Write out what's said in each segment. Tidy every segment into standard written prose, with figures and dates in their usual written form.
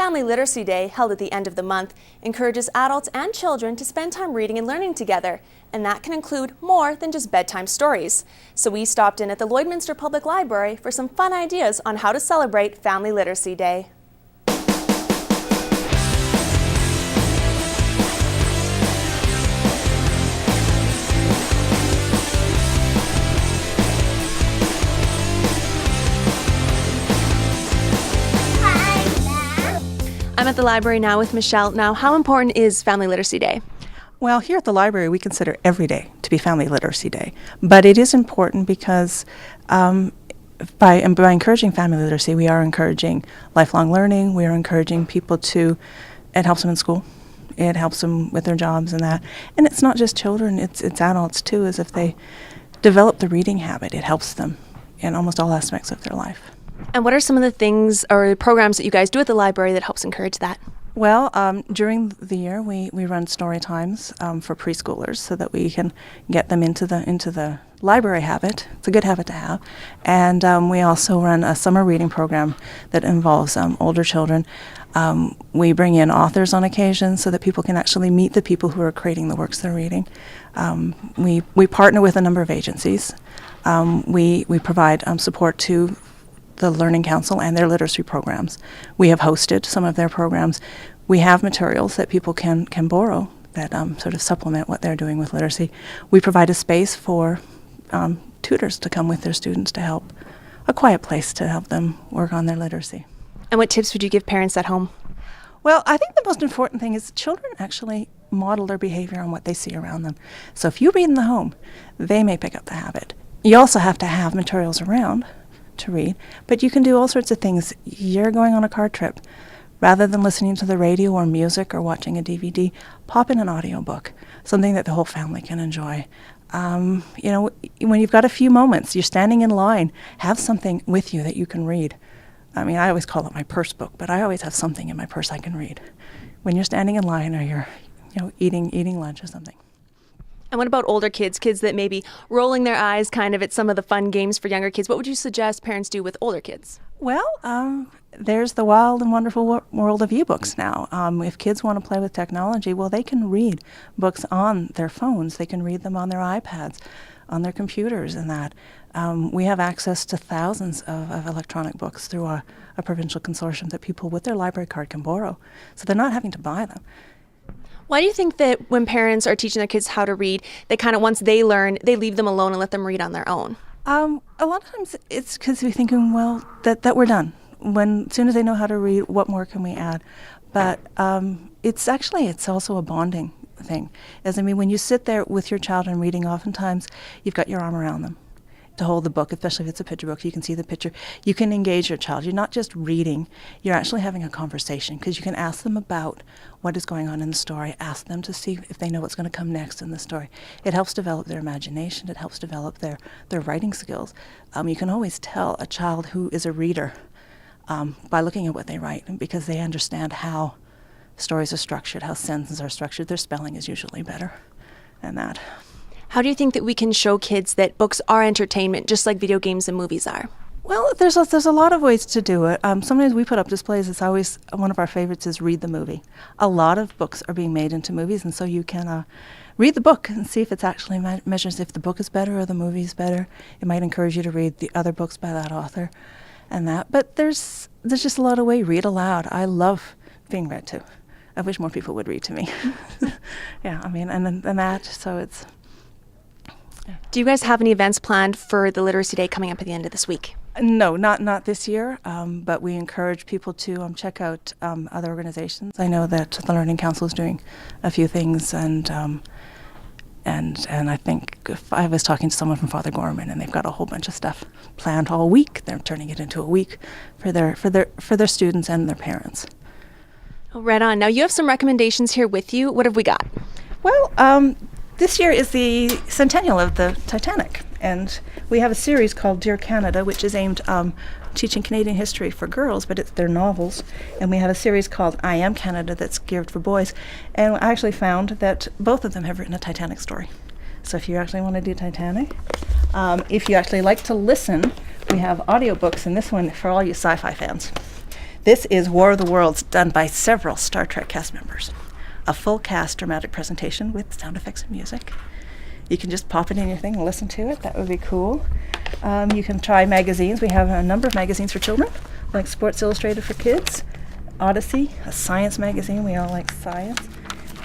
Family Literacy Day, held at the end of the month, encourages adults and children to spend time reading and learning together, and that can include more than just bedtime stories. So we stopped in at the Lloydminster Public Library for some fun ideas on how to celebrate Family Literacy Day. I'm at the library now with Michelle. Now, how important is Family Literacy Day? Well, here at the library, we consider every day to be Family Literacy Day. But it is important because by encouraging family literacy, we are encouraging lifelong learning. We are encouraging people to, it helps them in school. It helps them with their jobs and that. And it's not just children, it's adults too, as if they develop the reading habit. It helps them in almost all aspects of their life. And what are some of the things or programs that you guys do at the library that helps encourage that? Well, during the year, we run story times for preschoolers so that we can get them into the library habit. It's a good habit to have. And we also run a summer reading program that involves older children. We bring in authors on occasion so that people can actually meet the people who are creating the works they're reading. We partner with a number of agencies. We provide support to the Learning Council and their literacy programs. We have hosted some of their programs. We have materials that people can borrow that sort of supplement what they're doing with literacy. We provide a space for tutors to come with their students to help, a quiet place to help them work on their literacy. And what tips would you give parents at home? Well, I think the most important thing is children actually model their behavior on what they see around them. So if you read in the home, they may pick up the habit. You also have to have materials around to read, but you can do all sorts of things. You're going on a car trip. Rather than listening to the radio or music or watching a DVD, pop in an audiobook, something that the whole family can enjoy. When you've got a few moments, you're standing in line, have something with you that you can read. I mean, I always call it my purse book, but I always have something in my purse I can read when you're standing in line or you're eating lunch or something. And what about older kids that may be rolling their eyes kind of at some of the fun games for younger kids? What would you suggest parents do with older kids? Well, there's the wild and wonderful world of ebooks now. If kids want to play with technology, well, they can read books on their phones. They can read them on their iPads, on their computers and that. We have access to thousands of electronic books through a provincial consortium that people with their library card can borrow. So they're not having to buy them. Why do you think that when parents are teaching their kids how to read, they kind of, once they learn, they leave them alone and let them read on their own? A lot of times it's because we're thinking, well, that we're done. As soon as they know how to read, what more can we add? But it's also a bonding thing. When you sit there with your child and reading, oftentimes you've got your arm around them to hold the book, especially if it's a picture book. You can see the picture. You can engage your child. You're not just reading. You're actually having a conversation because you can ask them about what is going on in the story, ask them to see if they know what's going to come next in the story. It helps develop their imagination. It helps develop their writing skills. You can always tell a child who is a reader by looking at what they write because they understand how stories are structured, how sentences are structured. Their spelling is usually better than that. How do you think that we can show kids that books are entertainment, just like video games and movies are? Well, there's a lot of ways to do it. Sometimes we put up displays. It's always one of our favorites is read the movie. A lot of books are being made into movies, and so you can read the book and see if it's actually measures if the book is better or the movie is better. It might encourage you to read the other books by that author and that. But there's just a lot of ways. Read aloud. I love being read to. I wish more people would read to me. Yeah, and that, so it's... Do you guys have any events planned for the Literacy Day coming up at the end of this week? No, not this year, but we encourage people to check out other organizations. I know that the Learning Council is doing a few things, and I think if I was talking to someone from Father Gorman, and they've got a whole bunch of stuff planned all week. They're turning it into a week for their students and their parents. Oh, right on. Now you have some recommendations here with you. What have we got? Well, this year is the centennial of the Titanic, and we have a series called Dear Canada, which is aimed teaching Canadian history for girls, but they're novels. And we have a series called I Am Canada that's geared for boys. And I actually found that both of them have written a Titanic story. So if you actually want to do Titanic, if you actually like to listen, we have audiobooks, and this one for all you sci-fi fans. This is War of the Worlds, done by several Star Trek cast members. A full cast dramatic presentation with sound effects and music. You can just pop it in your thing and listen to it. That would be cool. You can try magazines. We have a number of magazines for children, like Sports Illustrated for kids, Odyssey, a science magazine. We all like science.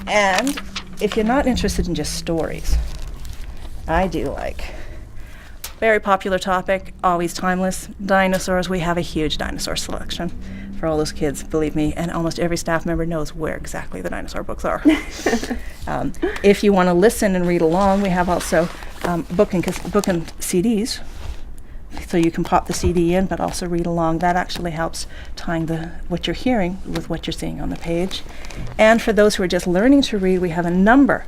And if you're not interested in just stories, I do like very popular topic, always timeless, dinosaurs. We have a huge dinosaur selection for all those kids, believe me, and almost every staff member knows where exactly the dinosaur books are. If you want to listen and read along, we have also book and CDs, so you can pop the CD in but also read along. That actually helps tying what you're hearing with what you're seeing on the page. And for those who are just learning to read, we have a number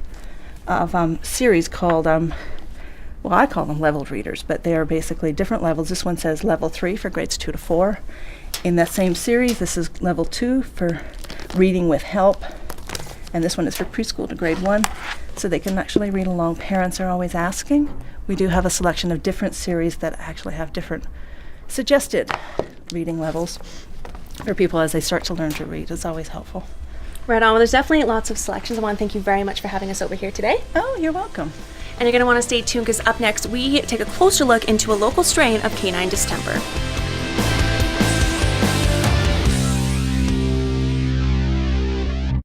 of series called well, I call them leveled readers, but they are basically different levels. This one says level 3 for grades 2 to 4. In that same series, this is level 2 for reading with help, and this one is for preschool to grade 1, so they can actually read along. Parents are always asking. We do have a selection of different series that actually have different suggested reading levels for people as they start to learn to read. It's always helpful. Right on. Well, there's definitely lots of selections. I want to thank you very much for having us over here today. Oh, you're welcome. And you're going to want to stay tuned because up next we take a closer look into a local strain of canine distemper.